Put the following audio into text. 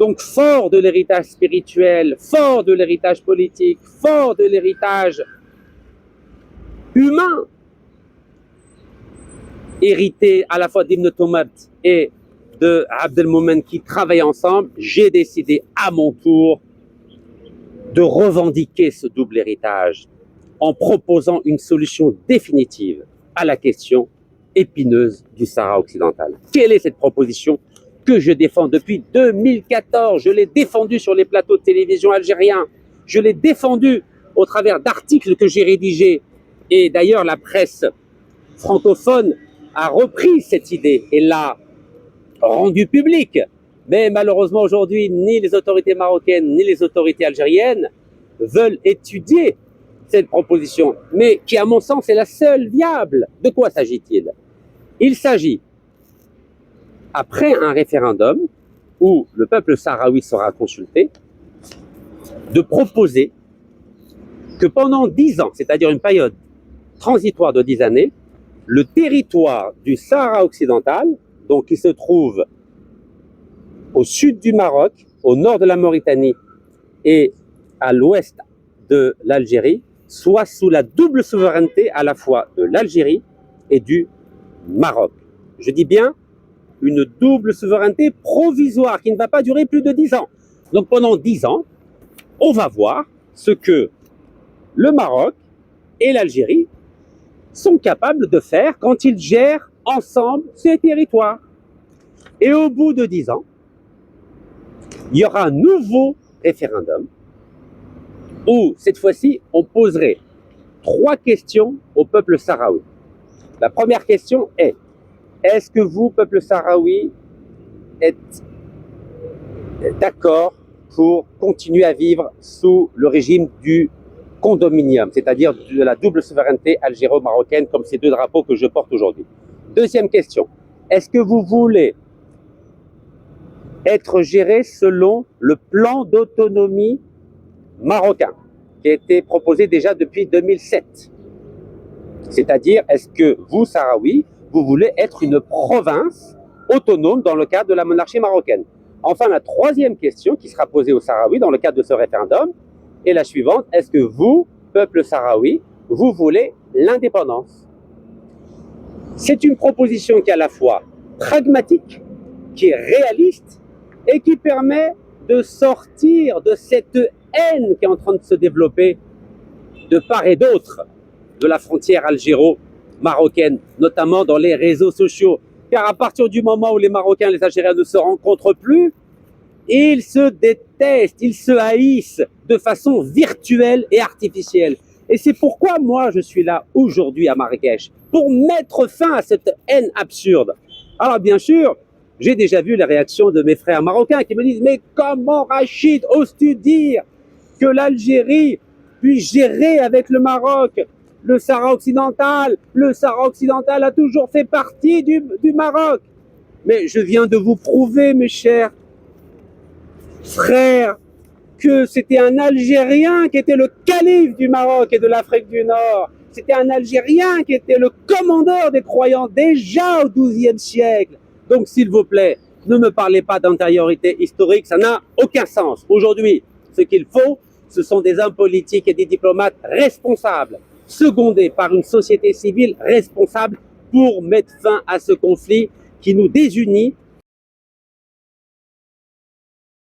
Donc, fort de l'héritage spirituel, fort de l'héritage politique, fort de l'héritage humain, hérité à la fois d'Ibn Toumad et de Abdelmoumen qui travaillent ensemble, j'ai décidé à mon tour de revendiquer ce double héritage en proposant une solution définitive à la question épineuse du Sahara occidental. Quelle est cette proposition que je défends depuis 2014? Je l'ai défendue sur les plateaux de télévision algériens, je l'ai défendue au travers d'articles que j'ai rédigés, et d'ailleurs la presse francophone a repris cette idée et l'a rendue publique. Mais malheureusement aujourd'hui, ni les autorités marocaines ni les autorités algériennes veulent étudier cette proposition, mais qui à mon sens est la seule viable. De quoi s'agit-il? Il s'agit, après un référendum où le peuple sahraoui sera consulté, de proposer que pendant 10 ans, c'est-à-dire une période transitoire de 10 années, le territoire du Sahara occidental, donc qui se trouve au sud du Maroc, au nord de la Mauritanie et à l'ouest de l'Algérie, soit sous la double souveraineté à la fois de l'Algérie et du Maroc. Je dis bien une double souveraineté provisoire qui ne va pas durer plus de 10 ans. Donc pendant 10 ans, on va voir ce que le Maroc et l'Algérie sont capables de faire quand ils gèrent ensemble ces territoires. Et au bout de 10 ans, il y aura un nouveau référendum où, cette fois-ci, on poserait 3 questions au peuple sahraoui. La première question est: est-ce que vous, peuple sahraoui, êtes d'accord pour continuer à vivre sous le régime du condominium, c'est-à-dire de la double souveraineté algéro-marocaine, comme ces 2 drapeaux que je porte aujourd'hui? Deuxième question: est-ce que vous voulez être géré selon le plan d'autonomie marocain qui a été proposé déjà depuis 2007? C'est-à-dire, est-ce que vous, Sahraoui, vous voulez être une province autonome dans le cadre de la monarchie marocaine? Enfin, la troisième question qui sera posée aux Sahraouis dans le cadre de ce référendum est la suivante: est-ce que vous, peuple sahraoui, vous voulez l'indépendance? C'est une proposition qui est à la fois pragmatique, qui est réaliste et qui permet de sortir de cette haine qui est en train de se développer de part et d'autre de la frontière algéro-marocaine, notamment dans les réseaux sociaux. Car à partir du moment où les Marocains et les Algériens ne se rencontrent plus, ils se détestent, ils se haïssent de façon virtuelle et artificielle. Et c'est pourquoi moi je suis là aujourd'hui à Marrakech, pour mettre fin à cette haine absurde. Alors bien sûr, j'ai déjà vu les réactions de mes frères marocains qui me disent: mais comment, Rachid, oses-tu dire que l'Algérie puisse gérer avec le Maroc le Sahara occidental? Le Sahara occidental a toujours fait partie du Maroc. Mais je viens de vous prouver, mes chers frères, que c'était un Algérien qui était le calife du Maroc et de l'Afrique du Nord. C'était un Algérien qui était le commandeur des croyants déjà au XIIe siècle. Donc, s'il vous plaît, ne me parlez pas d'antériorité historique, ça n'a aucun sens. Aujourd'hui, ce qu'il faut, ce sont des hommes politiques et des diplomates responsables, secondés par une société civile responsable pour mettre fin à ce conflit qui nous désunit